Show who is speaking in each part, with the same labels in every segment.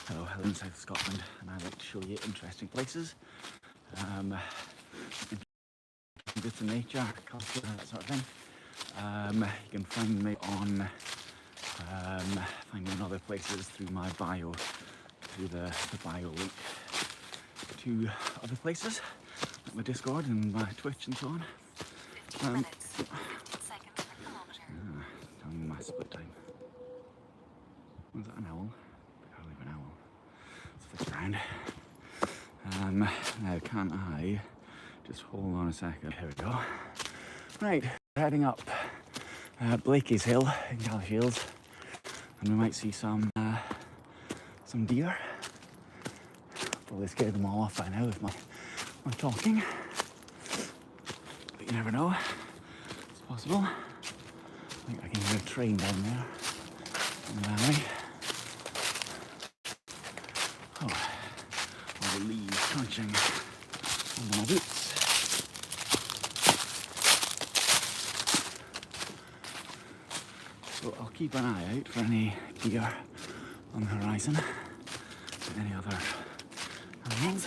Speaker 1: Hello, I live in South Scotland and I like to show you interesting places, interesting bits of nature, culture, that sort of thing. You can find me on other places through my bio, through the bio link to other places, like my Discord and my Twitch and so on.
Speaker 2: 15 minutes, 15 seconds per kilometre.
Speaker 1: Telling my split time. Was that an owl? Probably an owl. Let's flick around. Now can't I just hold on a second? Here we go. Right, we're heading up Blaikie's Hill in Shields, and we might see some deer. Probably scared them all off by now with my talking, but you never know. It's possible. I think I can hear a train down there in the valley. Oh, all the leaves crunching on my boots. So I'll keep an eye out for any deer on the horizon, any other animals.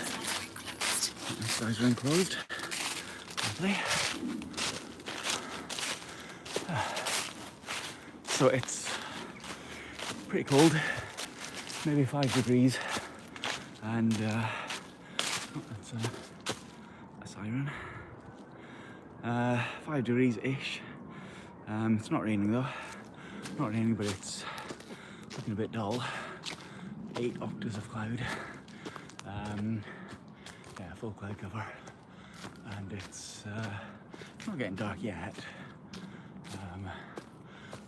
Speaker 1: These guys are enclosed. Lovely. So it's pretty cold, maybe 5 degrees, and that's a siren. 5 degrees-ish. It's not raining though. Not raining, but it's looking a bit dull. 8 octaves of cloud. Yeah, full cloud cover, and it's not getting dark yet.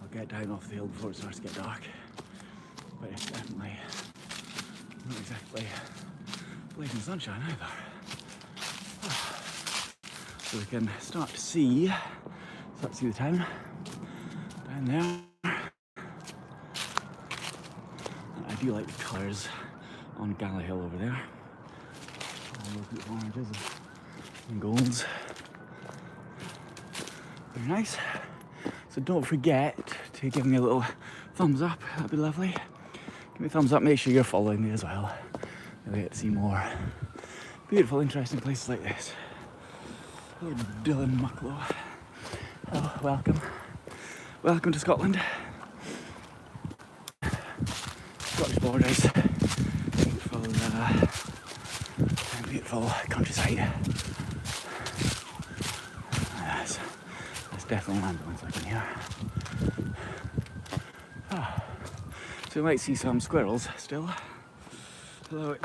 Speaker 1: I'll get down off the hill before it starts to get dark, but it's definitely not exactly blazing sunshine either. So we can start to see the town down there. And I do like the colours on Hill over there. All those beautiful oranges and golds. Very nice. So don't forget to give me a little thumbs up, that'd be lovely. Give me a thumbs up, make sure you're following me as well. You'll get to see more beautiful, interesting places like this. Hello, Dylan Mucklow. Hello, welcome. Welcome to Scotland. Scottish borders. Beautiful countryside. Yes, there's definitely an ambulance up in here. So we might see some squirrels still. Hello,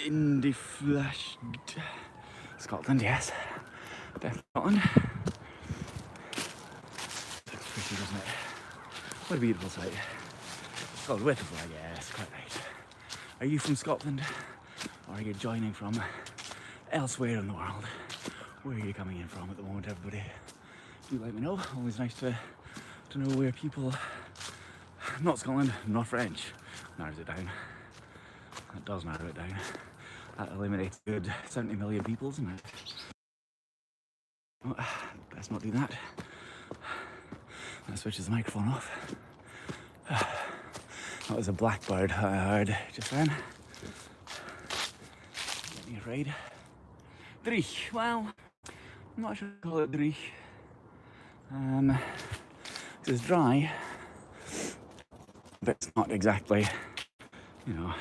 Speaker 1: Indie Flash. Scotland, yes. Definitely Scotland. Looks pretty, doesn't it? What a beautiful sight. It's called with the flag, yes, quite right. Are you from Scotland? Or are you joining from elsewhere in the world? Where are you coming in from at the moment, everybody? Do let me know. Always nice to know where people, not Scotland, not French, narrows it down. That does narrow it down. That eliminates a good 70 million people, doesn't it? Oh, let's not do that. That switches the microphone off. That was a blackbird I heard just then. Get me afraid. Dreich. Well, I'm not sure to call it Dreich. It's dry, but it's not exactly, you know,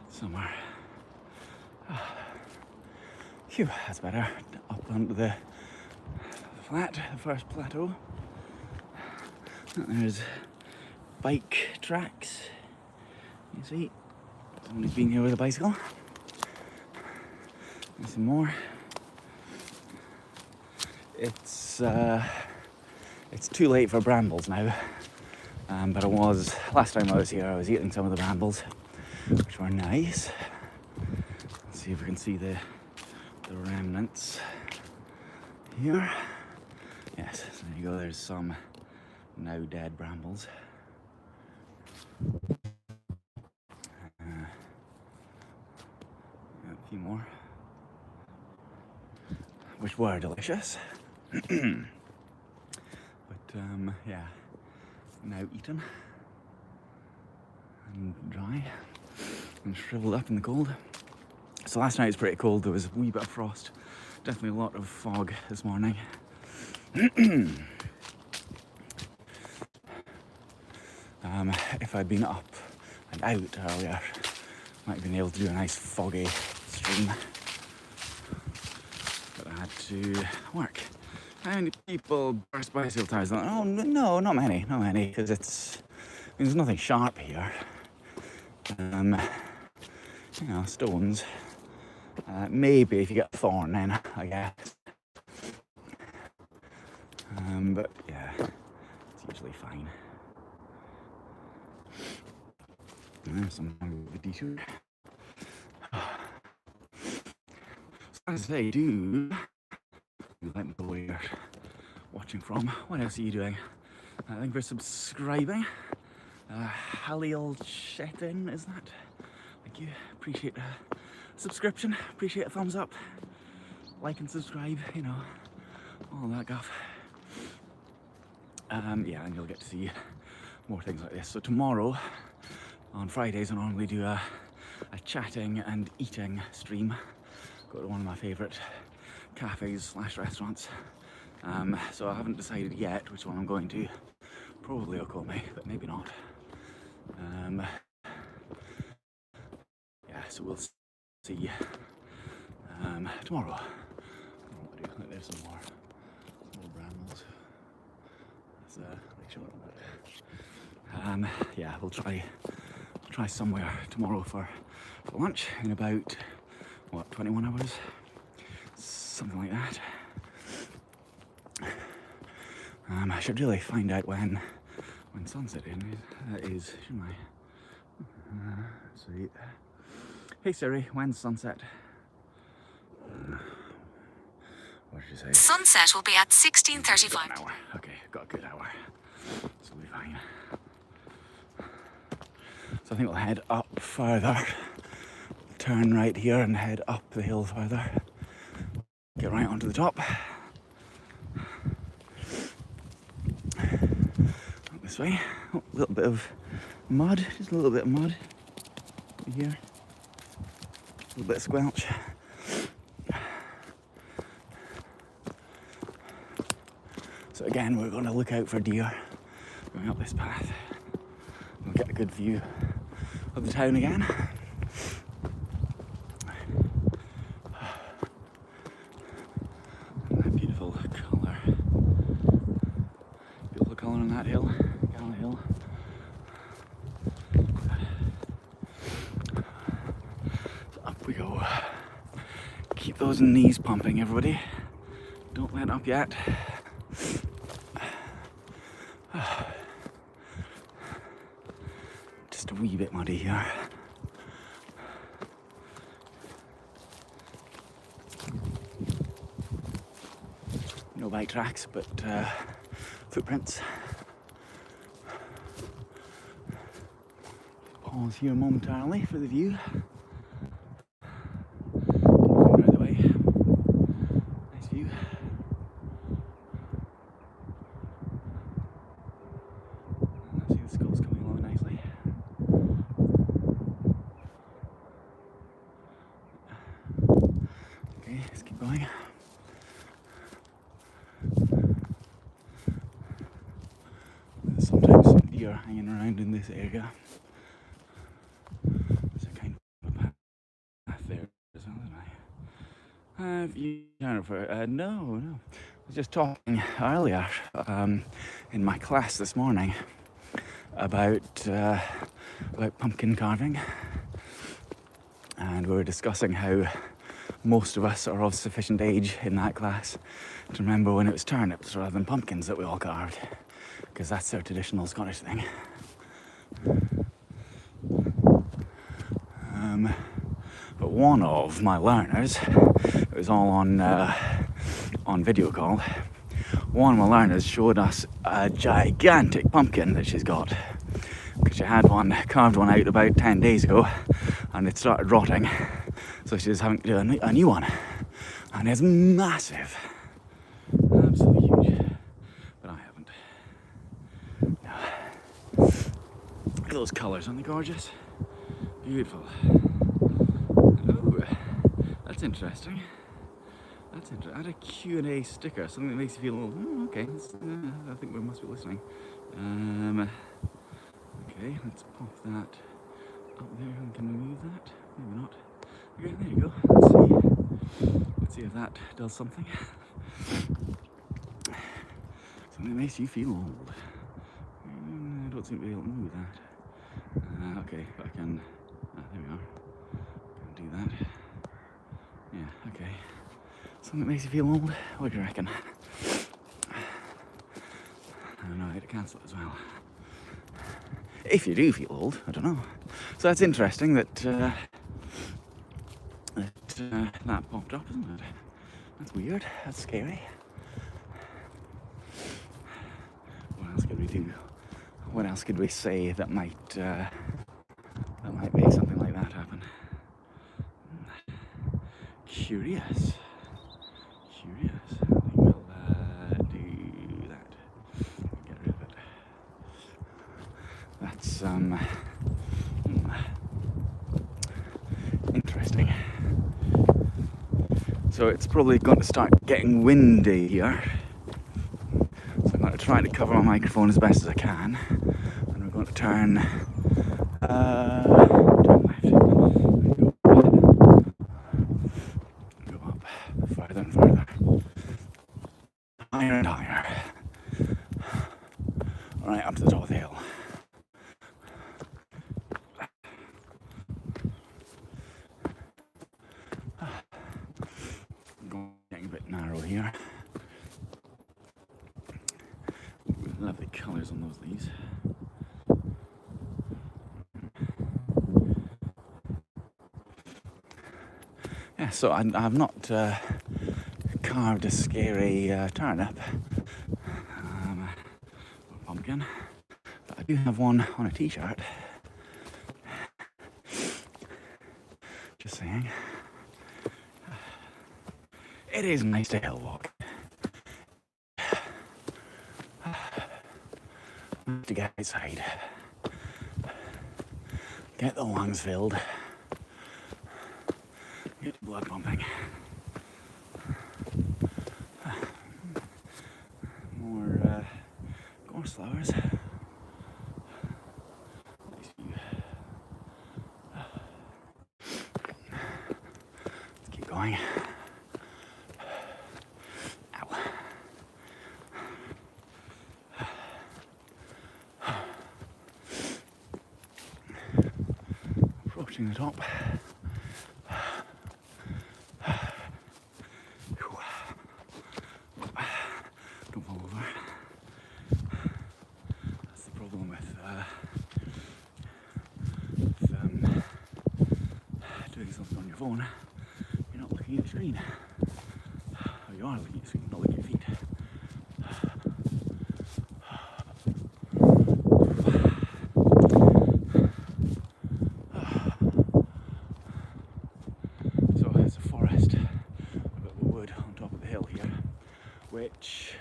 Speaker 1: summer. Phew, that's better. Up onto the flat, the first plateau. And there's bike tracks. You see, somebody's been here with a bicycle. There's some more. It's too late for brambles now, but last time I was here, I was eating some of the brambles, which were nice. Let's see if we can see the remnants here. Yes, so there you go, there's some now dead brambles. A few more, which were delicious. But yeah, now eaten and dry. and shriveled up in the cold. So last night was pretty cold. There was a wee bit of frost. Definitely a lot of fog this morning. If I'd been up and out earlier, might have been able to do a nice foggy stream. But I had to work. How many people burst bicycle tires? Oh no, not many, because there's nothing sharp here. You know, stones. Maybe if you get a thorn in, I guess. But yeah, it's usually fine. Sometimes with a detour. So as I say, do let me know where you're watching from. What else are you doing? Thank you for subscribing. Halil Chetin, is that? Thank you. Appreciate a subscription. Appreciate a thumbs up. Like and subscribe, you know, all that guff. Yeah, and you'll get to see more things like this. So tomorrow, on Fridays, I normally do a chatting and eating stream. Go to one of my favourite cafes / restaurants. So I haven't decided yet which one I'm going to. Probably Okome, but maybe not. Yeah, so we'll see tomorrow. There's some more brambles. Let's make sure of that. Yeah, we'll try somewhere tomorrow for lunch in about, what, 21 hours? Something like that. I should really find out when sunset is, shouldn't I? See. Hey Siri, when's sunset? What did you say?
Speaker 2: Sunset will be at 16:35.
Speaker 1: An hour. Okay, got a good hour. So we'll be fine. So I think we'll head up further. Turn right here and head up the hill further. Get right onto the top. Up this way. Oh, a little bit of mud, just a little bit of mud here. A little bit of squelch. So again, we're going to look out for deer going up this path. We'll get a good view of the town again. That beautiful colour. Beautiful colour on that hill, down the hill. So up we go. Keep those knees pumping, everybody. Don't let up yet. Just a wee bit muddy here. No bike tracks, but footprints. Pause here momentarily for the view. Right away. Nice view. See the skulls coming along nicely. Okay, let's keep going. There's sometimes some deer hanging around in this area. There's a kind of a path there as well, isn't I? Have you done it for? No. I was just talking earlier in my class this morning about pumpkin carving, and we were discussing how most of us are of sufficient age in that class to remember when it was turnips rather than pumpkins that we all carved, because that's our traditional Scottish thing. But one of my learners, it was all on video call, one of my learners showed us a gigantic pumpkin that she's got, because she had carved one out about 10 days ago and it started rotting, so she's having to do a new one, and it's massive, absolutely huge, but I haven't. No. Look at those colours, aren't they gorgeous? Beautiful. Oh, that's interesting. That's interesting. Add a Q&A sticker, something that makes you feel a little, okay, I think we must be listening. Okay, let's pop that up there. Can we move that? Maybe not. Okay, there you go. Let's see if that does something. Something that makes you feel old. I don't seem to be able to move that. Okay, but I can, there we are. Can do that. Yeah, okay. Something that makes you feel old? What do you reckon? I don't know how to cancel it as well. If you do feel old, I don't know. So that's interesting that that popped up, isn't it? That's weird. That's scary. What else could we do? What else could we say that might make something like that happen? Curious. Curious. I think we'll do that. Get rid of it. That's interesting. So it's probably going to start getting windy here. So I'm going to try to cover my microphone as best as I can. And we're going to turn left. Go up further and further. Higher and higher. Right up to the top of the hill. Getting a bit narrow here. Lovely colours on those leaves. Yeah, so I've not carved a scary turnip or pumpkin, but I do have one on a t-shirt. Just saying. It is nice to hill walk. To get outside. Get the lungs filled. Get the blood pumping. More gorse flowers. Nice view. Let's keep going. Ow. Approaching the top. Don't fall over. That's the problem with doing something on your phone. You're not looking at the screen. Or you are looking at the screen, not looking at your feet. So it's a forest. I've got the wood on top of the hill here, which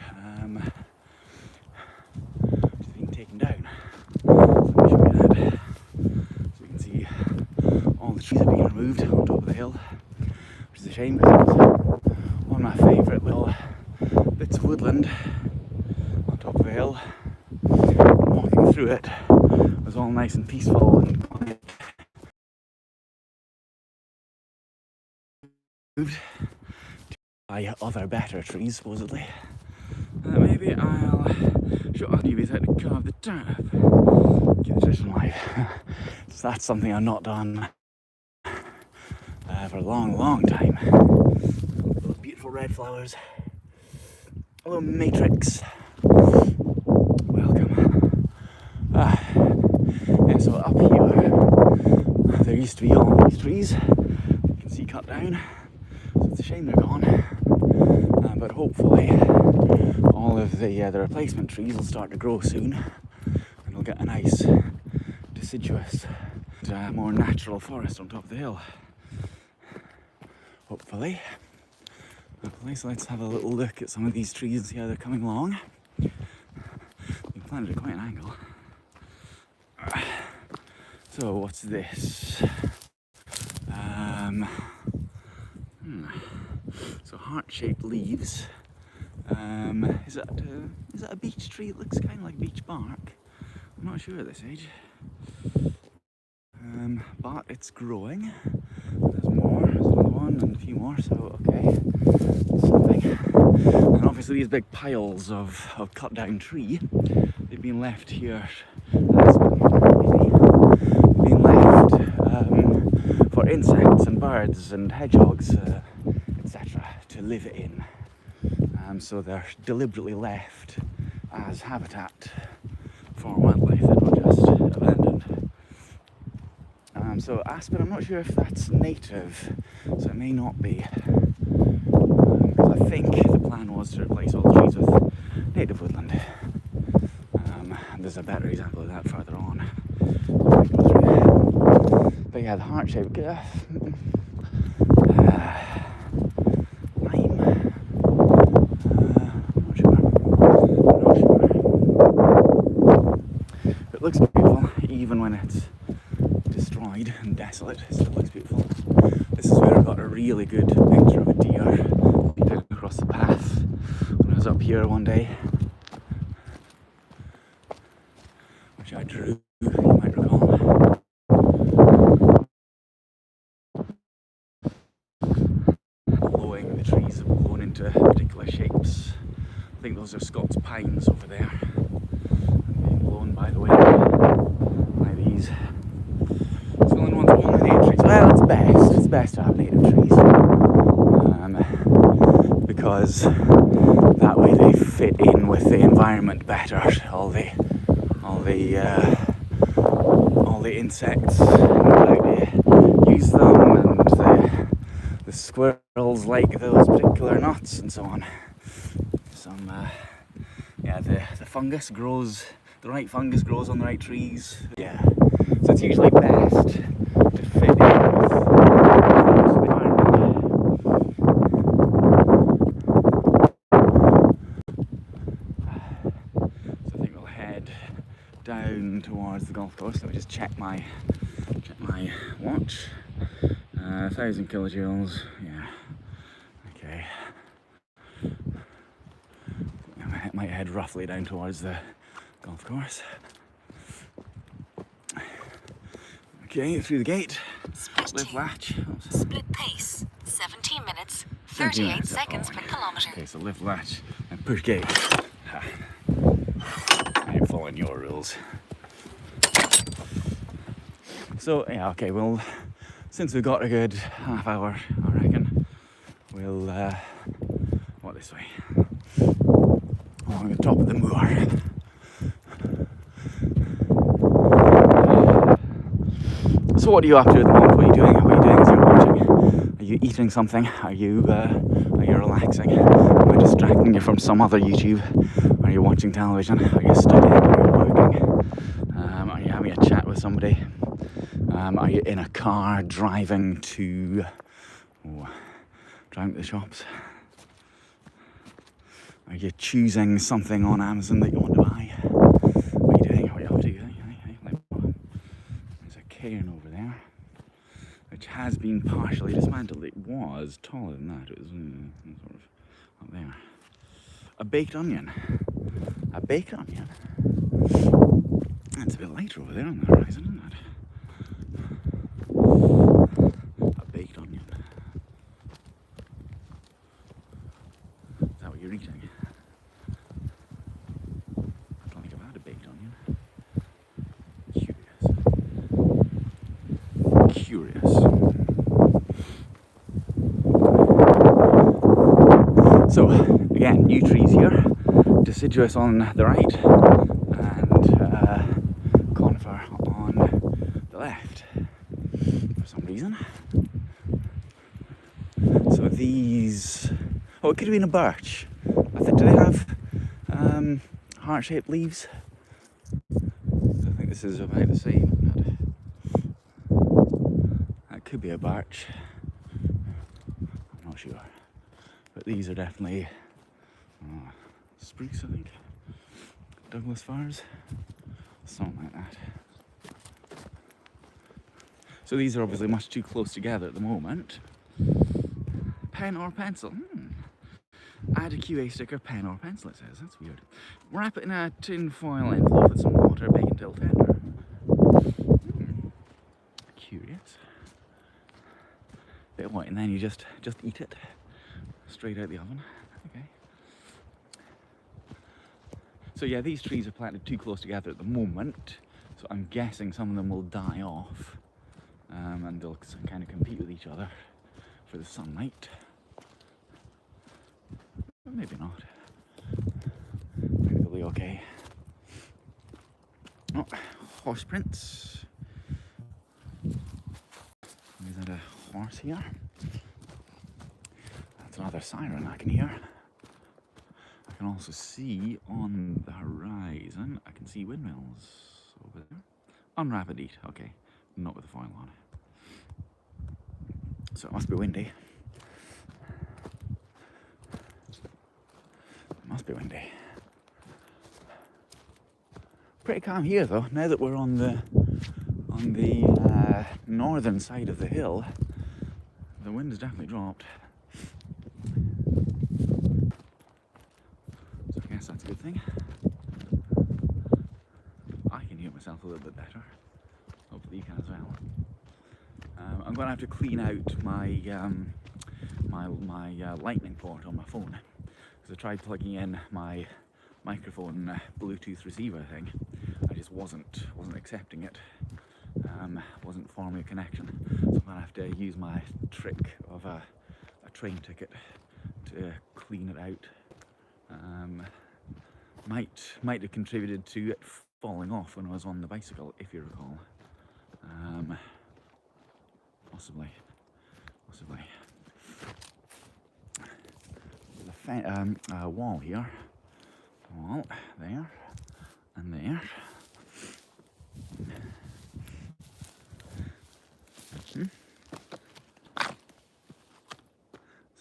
Speaker 1: is being taken down. So let me show you that. So you can see all the trees are being removed on top of the hill, which is a shame because it was one of my favourite little bits of woodland on top of a hill. Walking through it was all nice and peaceful and quiet. Moved by other better trees, supposedly. Maybe I'll show you how to carve the turnip. Keep the tradition alive. So that's something I've not done for a long time. Those beautiful red flowers. Hello, Matrix. Welcome. And so up here, there used to be all these trees. You can see cut down. So it's a shame they're gone. But hopefully, all of the replacement trees will start to grow soon, and we'll get a nice, deciduous, more natural forest on top of the hill. Hopefully. So let's have a little look at some of these trees and see how they're coming along. We planted at quite an angle. So what's this? So heart-shaped leaves. Is that a beech tree? It looks kind of like beech bark. I'm not sure at this age. But it's growing. There's more. There's another one and a few more. So okay, something. And obviously these big piles of cut down tree. They've been left here. Been left for insects and birds and hedgehogs, etc. to live in. So they're deliberately left as habitat for wildlife. They're not just abandoned. So aspen, I'm not sure if that's native, so it may not be. Because I think the plan was to replace all the trees with native woodland. There's a better example of that further on. But yeah, the heart-shaped lime. Not sure. It looks beautiful, even when it's destroyed and desolate. It still looks beautiful. This is where I got a really good picture of a deer leaping across the path when I was up here one day, which I drew, you might recall. Blowing, the trees have blown into particular shapes. I think those are Scots pines over there, and being blown by the wind like these. It's the only ones with only native trees. Well, it's best. It's best to have native trees because that way they fit in with the environment better. All the insects know how to use them, and the squirrels like those particular nuts and so on. The fungus grows, the right fungus grows on the right trees. Yeah, so it's usually best to fit in with the environment. So I think we'll head down towards the golf course. Let me just check my watch. 1,000 kilojoules. Yeah. Okay. I might head roughly down towards the golf course. Okay, through the gate. Lift latch.
Speaker 2: Split pace. 17 minutes. 38 seconds per kilometre.
Speaker 1: Okay, so lift latch and push gate. I ain't following your rules. So yeah, okay, well, since we've got a good half hour, I reckon, we'll walk this way, along the top of the moor. So what are you up to at the moment? What are you doing? What are you doing as you're watching? Are you eating something? Are you relaxing? Am I distracting you from some other YouTube? Are you watching television? Are you studying? Are you working? Are you having a chat with somebody? Are you in a car driving to the shops? Are you choosing something on Amazon that you want to buy? What are you doing? What are you up to? There's a cairn over there, which has been partially dismantled. It was taller than that. It was sort of up there. A baked onion. A baked onion. It's a bit lighter over there on the horizon, isn't it? A baked onion. Is that what you're eating? I don't think I've had a baked onion. Curious. So again, new trees here. Deciduous on the right and conifer on the left for some reason. So these, it could have been a birch. I think, do they have heart-shaped leaves? I think this is about the same. That could be a birch. I'm not sure. But these are definitely spruce, I think. Douglas firs. Something like that. So these are obviously much too close together at the moment. Pen or pencil? Add a QA sticker, pen or pencil, it says. That's weird. Wrap it in a tin foil envelope with some water, bake until tender. Curious. Bit of white, and then you just eat it straight out the oven. Okay. So yeah, these trees are planted too close together at the moment. So I'm guessing some of them will die off, and they'll kind of compete with each other for the sunlight. But maybe not. Maybe they'll be okay. Oh, horse prints. Is that a horse here? That's another siren I can hear. I can also see on the horizon, I can see windmills over there. Unwrap and eat, okay. Not with the foil on. So it must be windy. It must be windy. Pretty calm here though, now that we're on the northern side of the hill. The wind has definitely dropped. So I guess that's a good thing. I can hear myself a little bit better. Hopefully you can as well. I'm going to have to clean out my lightning port on my phone, because I tried plugging in my microphone Bluetooth receiver thing. I just wasn't accepting it. Wasn't forming a connection. So I'm going to have to use my trick of a train ticket to clean it out. Might have contributed to it falling off when I was on the bicycle, if you recall. Possibly. There's a wall here. Wall there and there.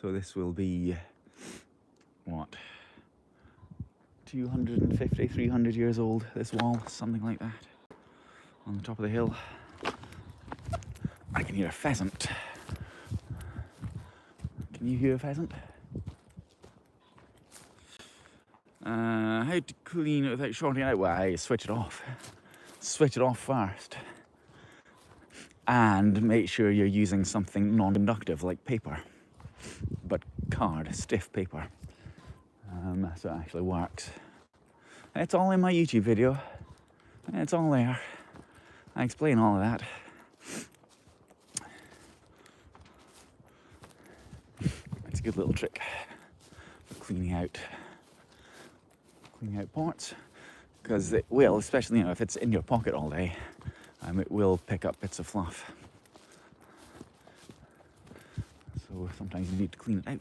Speaker 1: So this will be what? 250, 300 years old, this wall, something like that, on the top of the hill. I can hear a pheasant. Can you hear a pheasant? How to clean it without shorting it out? Well, you switch it off. Switch it off first. And make sure you're using something non-conductive like paper, but card, stiff paper. So it actually works. It's all in my YouTube video. It's all there. I explain all of that. It's a good little trick for cleaning out parts, because it will, especially if it's in your pocket all day, it will pick up bits of fluff. So sometimes you need to clean it out.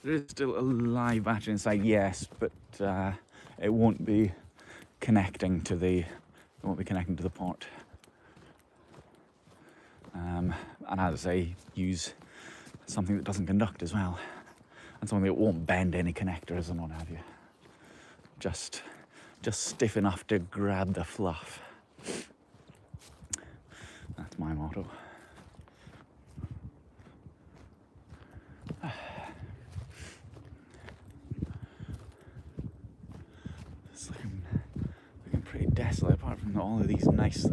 Speaker 1: There is still a live battery inside, yes, but it won't be connecting to the port. And as I say, use something that doesn't conduct as well, and something that won't bend any connectors and what have you. Just stiff enough to grab the fluff. That's my motto. It's looking pretty desolate, apart from all of these nice,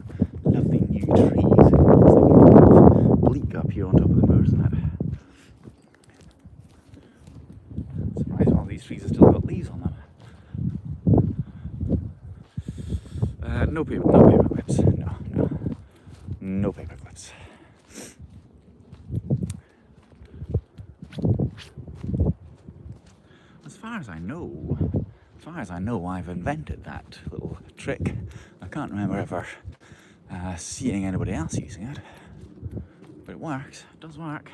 Speaker 1: lovely new trees. It's looking bleak up here on top of the moor, isn't it? I'm surprised all these trees have still got leaves on them. No paper clips. No paper clips. As far as I know, I've invented that little trick. I can't remember ever seeing anybody else using it, but it works. It does work.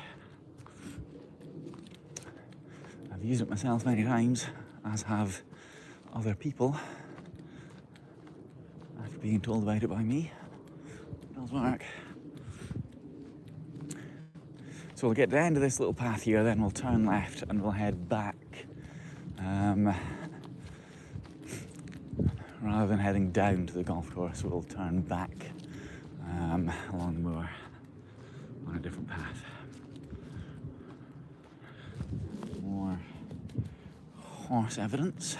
Speaker 1: I've used it myself many times, as have other people, after being told about it by me. It does work. So we'll get to the end of this little path here, then we'll turn left and we'll head back. Rather than heading down to the golf course, we'll turn back along the moor on a different path. More horse evidence.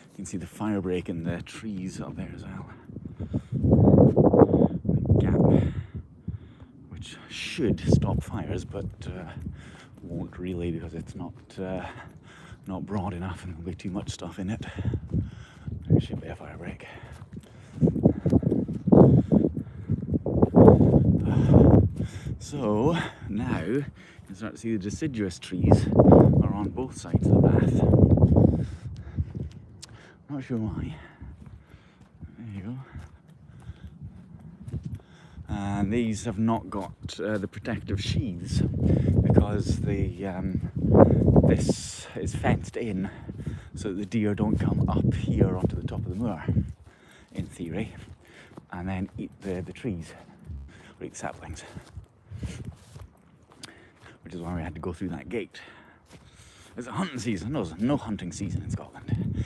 Speaker 1: You can see the fire break in the trees up there as well. The gap, which should stop fires, but won't really because it's not broad enough and there'll be too much stuff in it. There should be a fire break. So now you can start to see the deciduous trees are on both sides of the path. Not sure why. There you go. And these have not got the protective sheaths because this is fenced in so that the deer don't come up here onto the top of the moor, in theory, and then eat the trees, or eat the saplings. Which is why we had to go through that gate. It's a hunting season. No, there's no hunting season in Scotland.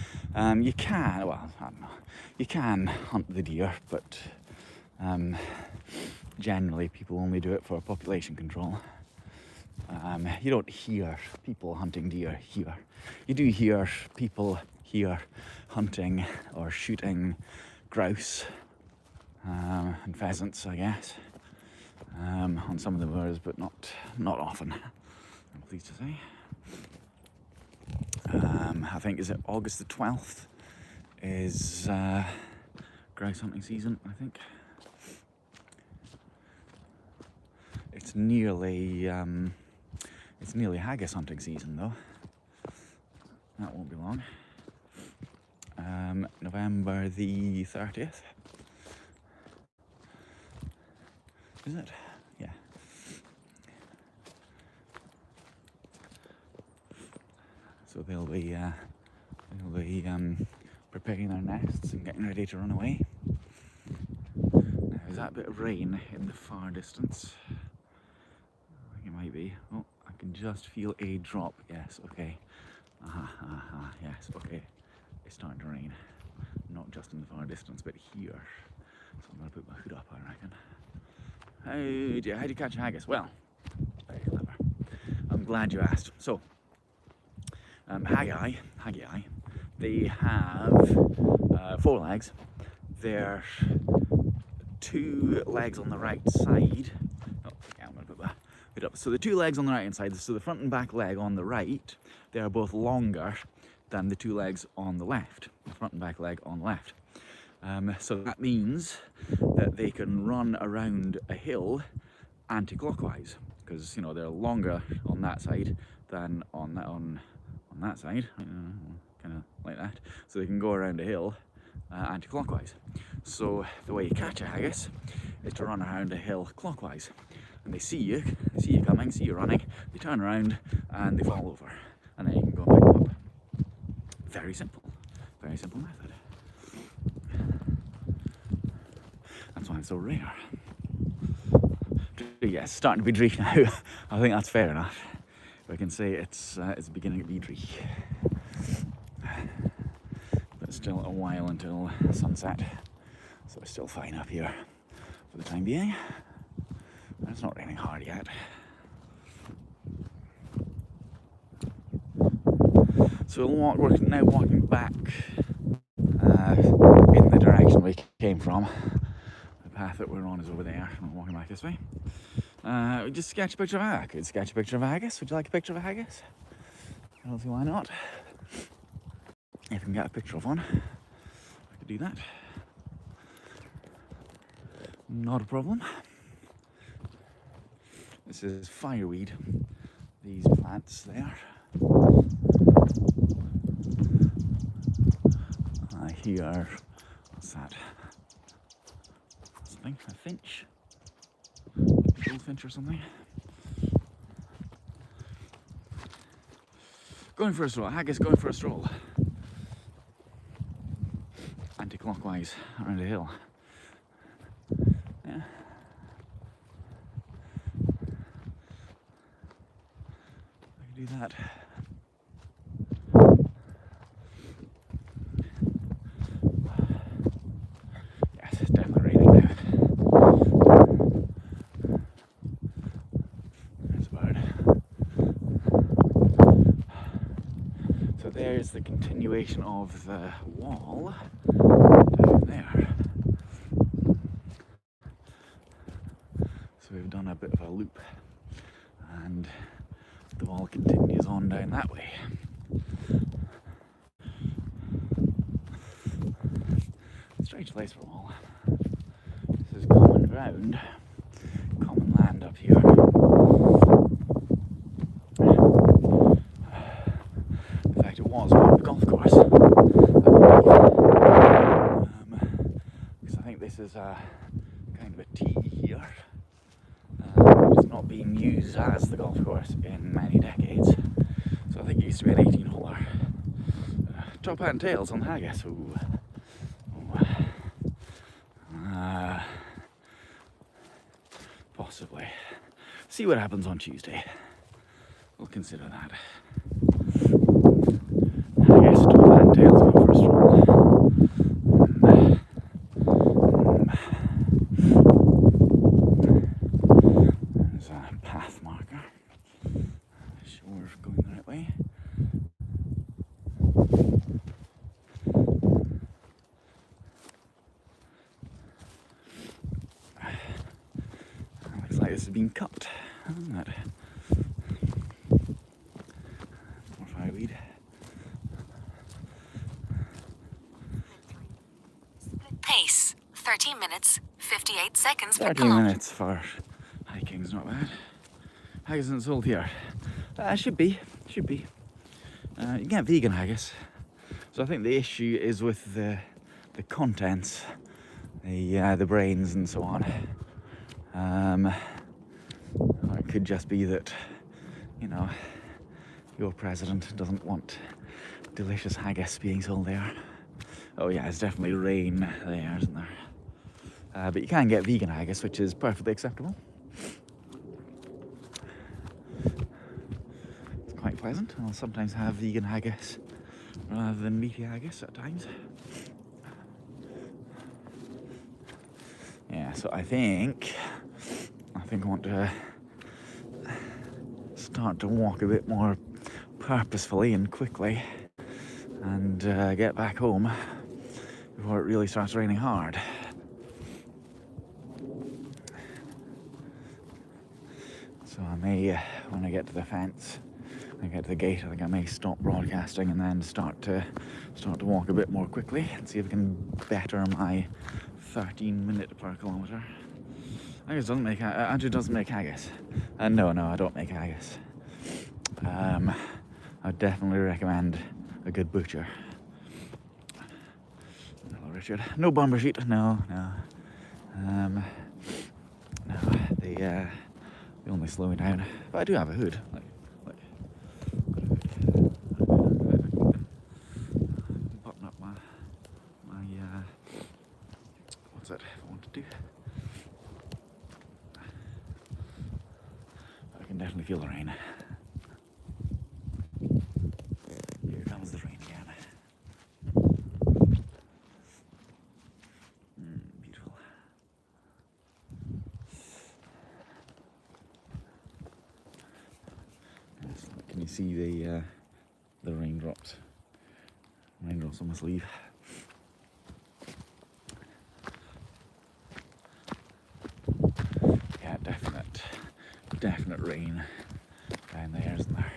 Speaker 1: You can, well, I don't know, you can hunt the deer, but generally people only do it for population control. You don't hear people hunting deer here. You do hear people here hunting or shooting grouse and pheasants, I guess, on some of the moors, but not often, I'm pleased to say. I think, is it August the 12th is grouse hunting season, I think. It's nearly haggis hunting season though. That won't be long. November the 30th. Is it? Yeah. So they'll be preparing their nests and getting ready to run away. Now, is that bit of rain in the far distance? I think it might be. Oh, I can just feel a drop. Yes, okay. Yes, okay. It's starting to rain. Not just in the far distance, but here. So I'm going to put my hood up, I reckon. How do you catch a haggis? Well, very clever. I'm glad you asked. So, haggai, they have 4 legs. They're 2 legs on the right side. Oh, yeah, I'm going to put that hood up. So the 2 legs on the right hand side, so the front and back leg on the right, they are both longer than the 2 legs on the left, the front and back leg on the left. So that means that they can run around a hill anti-clockwise, because, you know, they're longer on that side than on that side, kind of like that. So they can go around a hill anti-clockwise. So the way you catch a haggis is to run around a hill clockwise, and they see you coming, see you running, they turn around and they fall over, and then you can go and pick them up. Very simple method. That's why it's so rare. Yes, starting to be dreich now. I think that's fair enough. We can say it's beginning to be dreich. But still a while until sunset, so it's still fine up here for the time being. And it's not raining hard yet. So we're now walking back in the direction we came from. The path that we're on is over there, and we're walking back this way. Just sketch a picture of a haggis. I could sketch a picture of a haggis. Would you like a picture of a haggis? I don't see why not. If I can get a picture of one, I could do that. Not a problem. This is fireweed. These plants there. I hear, what's that? Something, a finch? Goldfinch or something? Going for a stroll, haggis going for a stroll. Anti-clockwise around a hill. Yeah. I can do that. the continuation of the wall down there. So we've done a bit of a loop and the wall continues on down that way. Strange place for a wall. This is common ground, common land up here. In fact, it was part of the golf course, I believe. Because I think this is a kind of a tee here. It's not being used as the golf course in many decades. So I think it used to be an 18-holer. Top hat and tails on the haggis. Ooh. Possibly. See what happens on Tuesday. We'll consider that. Haggis, top hat and tails go for a stroll. There's a path marker. Sure we're going the right way. Looks like this has been cut, hasn't it? More fireweed.
Speaker 2: Pace 13 minutes, 58 seconds per
Speaker 1: 13
Speaker 2: kilometer.
Speaker 1: minutes for hiking's not bad. Haggis isn't sold here. Should be. You can get vegan haggis. So I think the issue is with the contents, the brains and so on. Or it could just be that, you know, your president doesn't want delicious haggis being sold there. Oh yeah, it's definitely rain there, isn't there? But you can get vegan haggis, which is perfectly acceptable. It's quite pleasant. I'll sometimes have vegan haggis rather than meaty haggis at times. Yeah, so I think I want to start to walk a bit more purposefully and quickly and get back home before it really starts raining hard. So I may, when I get to the fence, when I get to the gate, I think I may stop broadcasting and then start to walk a bit more quickly and see if I can better my 13 minute per kilometre. Andrew doesn't make haggis. No, I don't make haggis. I would definitely recommend a good butcher. Hello, Richard. No bumper sheet. No. No, they only slow me down. But I do have a hood. Look. Button up my what's it? If I want to do. I can definitely feel the rain. Here comes the rain again. Beautiful. Yes, can you see the raindrops? Raindrops on my sleeve. Yeah, definite rain down there, isn't there?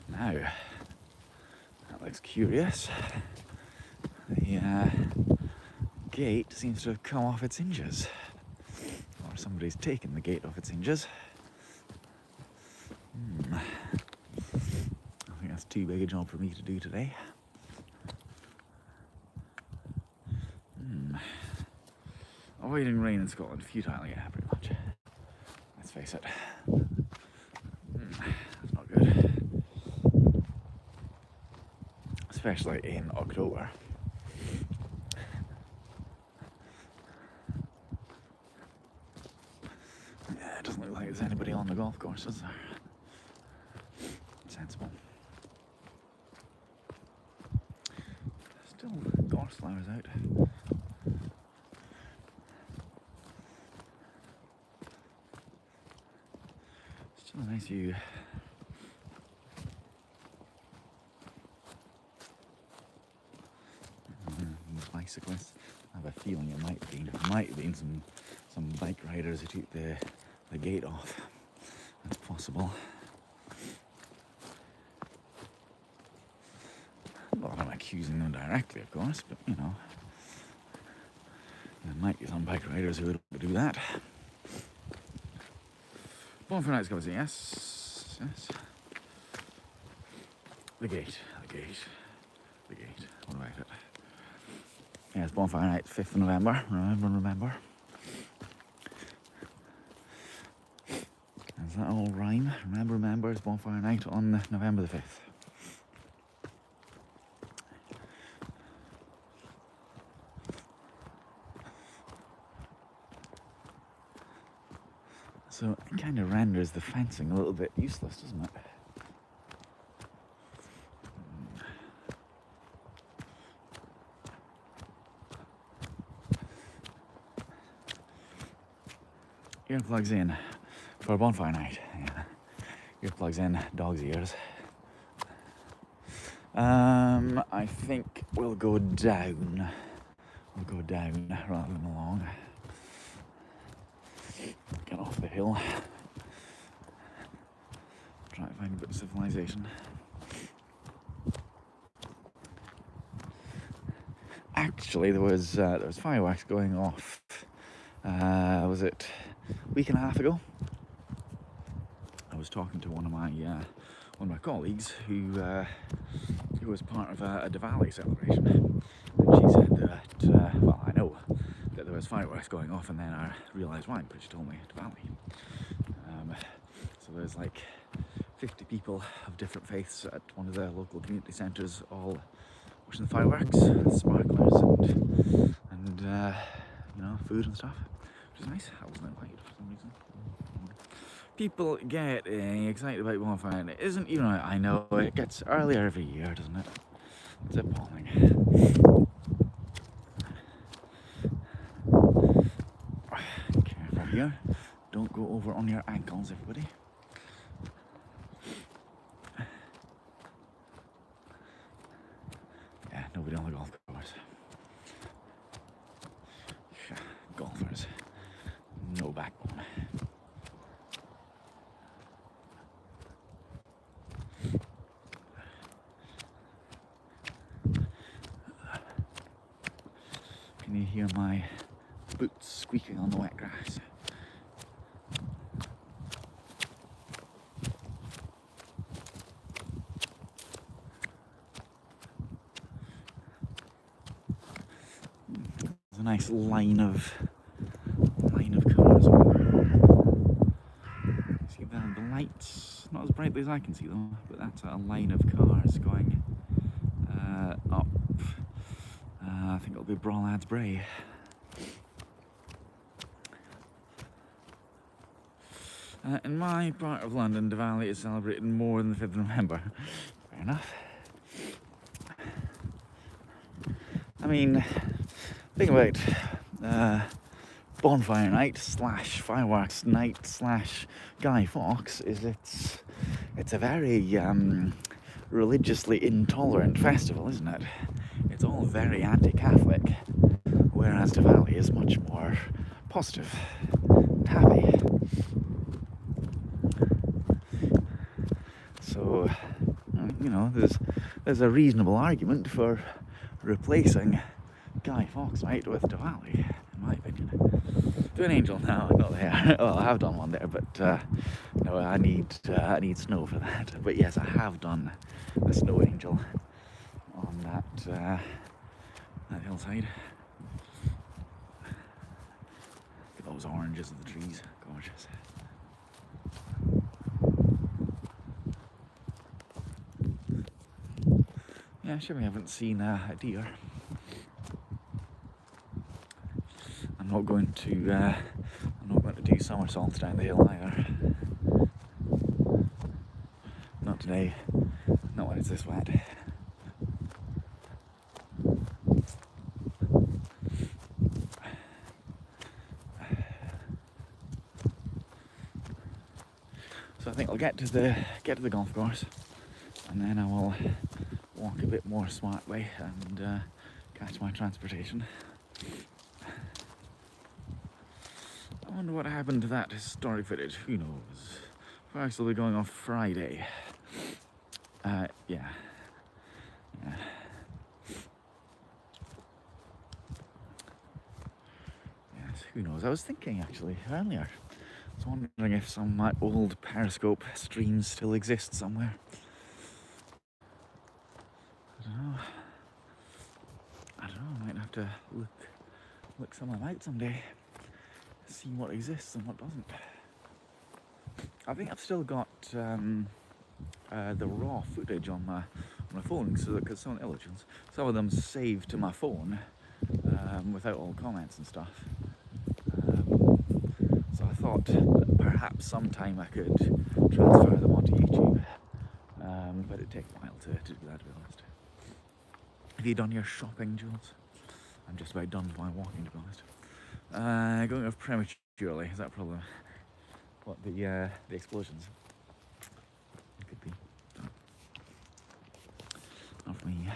Speaker 1: Now, that looks curious. The gate seems to have come off its hinges. Or somebody's taken the gate off its hinges. I think that's too big a job for me to do today. Avoiding rain in Scotland, futile, yeah, pretty much. Let's face it. That's not good. Especially in October. Yeah, it doesn't look like there's anybody on the golf course, is there? Sensible. Still gorse flowers out. with you. Bicyclists. I have a feeling it might have been some bike riders who took the gate off. That's possible. Not that I'm accusing them directly, of course, but you know, there might be some bike riders who would do that. Bonfire night's coming, yes, yes. The gate. What about it? Yes, bonfire night, 5th of November. Remember. Does that all rhyme? Remember, it's bonfire night on November the 5th. So it kind of renders the fencing a little bit useless, doesn't it? Earplugs in for a bonfire night. Yeah. Earplugs in, dog's ears. I think we'll go down. Rather than along. Get off the hill. Try to find a bit of civilization. Actually, there was fireworks going off. Was it a week and a half ago? I was talking to one of my colleagues who was part of a Diwali celebration, and she said that well, I know that there was fireworks going off, and then I realised why, because she told me Diwali. So there's like 50 people of different faiths at one of the local community centres, all watching the fireworks, sparklers, and you know, food and stuff, which is nice. I wasn't invited for some reason. People get excited about bonfire, and it isn't, you know, I know it gets earlier every year, doesn't it? It's appalling. Careful here. Don't go over on your ankles, everybody. Yeah, nobody on the golf course. Golfers. No backbone. Can you hear my boots squeaking on the wet grass? There's a nice line of cars. See the lights, not as brightly as I can see them, but that's a line of cars going up. I think it'll be Brawlad's Bray. In my part of London, Diwali is celebrated more than the 5th of November. Fair enough. I mean, think about bonfire night / fireworks night / Guy Fawkes is it's a very religiously intolerant festival, isn't it? It's all very anti-Catholic, whereas Diwali is much more positive and happy. So, you know, there's a reasonable argument for replacing Guy Fawkes night with Diwali, in my opinion. Do an angel now, not there. Well, I have done one there, but no, I need snow for that. But yes, I have done a snow angel on that hillside. Look at those oranges of the trees, gorgeous. Yeah, sure, we haven't seen a deer. I'm not going to do somersaults down the hill either. Not today. Not when it's this wet. So I think I'll get to the golf course, and then I will walk a bit more smartly and catch my transportation. I wonder what happened to that historic footage. Who knows? Fireworks will be going off Friday. Yeah. Yes, who knows? I was thinking actually earlier. I was wondering if some of my old Periscope streams still exist somewhere. I don't know. I might have to look some of them out someday. See what exists and what doesn't. I think I've still got the raw footage on my phone, because some of them saved to my phone without all comments and stuff. So I thought that perhaps sometime I could transfer them onto YouTube, but it'd take a while to do that, to be honest. Have you done your shopping, Jules? I'm just about done with my walking, to be honest. Going off prematurely, is that a problem? What, the explosions? It could be. Not for me.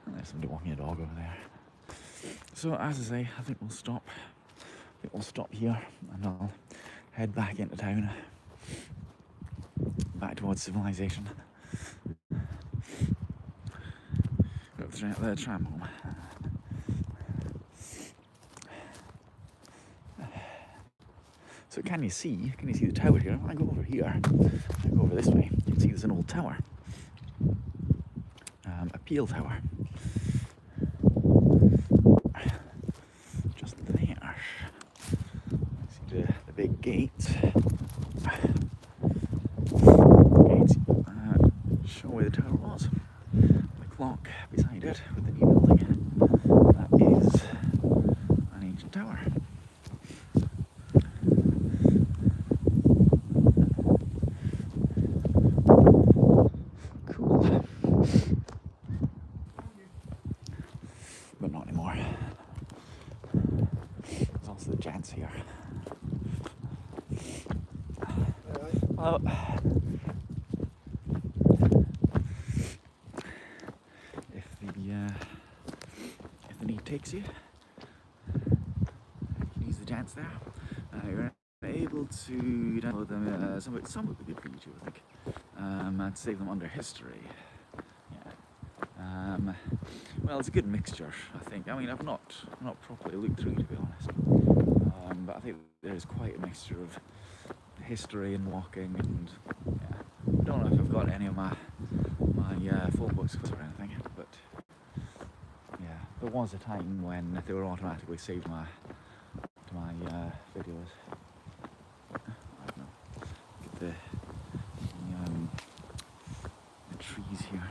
Speaker 1: And there's somebody walking a dog over there. So, as I say, I think we'll stop. Here, and I'll head back into town. Back towards civilization. Go up the tram home. So can you see the tower here? I go over here, I go over this way, you can see there's an old tower. A peel tower. Just there. See the big gate. Gates show where the tower was. The clock beside it with the new building. That is an ancient tower. But not anymore. There's also the gents here. Well, if the need takes you, can use the gents there. You're able to download them. Some would be good for YouTube, I think, and save them under history. Well, it's a good mixture, I think. I mean, I've not properly looked through, to be honest, but I think there's quite a mixture of history and walking, and yeah, I don't know if I've got any of my full books or anything, but yeah, there was a time when they were automatically saved to my videos. I don't know. Look at the trees here.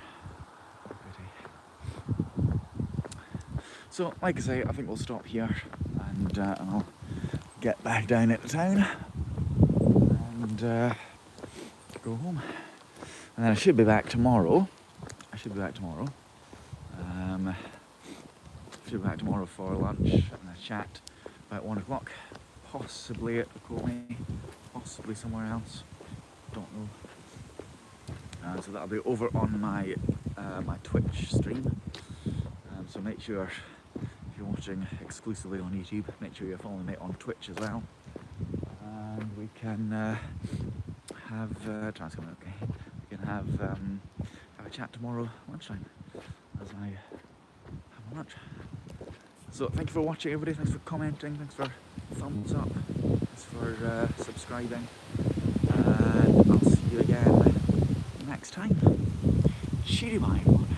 Speaker 1: So, like I say, I think we'll stop here, and I'll get back down into town and go home. And then I should be back tomorrow. Should be back tomorrow for lunch and a chat about 1 o'clock, possibly at the Comey, possibly somewhere else. Don't know. So that'll be over on my my Twitch stream. So make sure, if you're watching exclusively on YouTube, make sure you're following me on Twitch as well. And we can have try's coming okay. We can have a chat tomorrow lunchtime as I have my lunch. So thank you for watching, everybody. Thanks for commenting. Thanks for thumbs up. Thanks for subscribing. And I'll see you again next time. Shitty bye, everyone.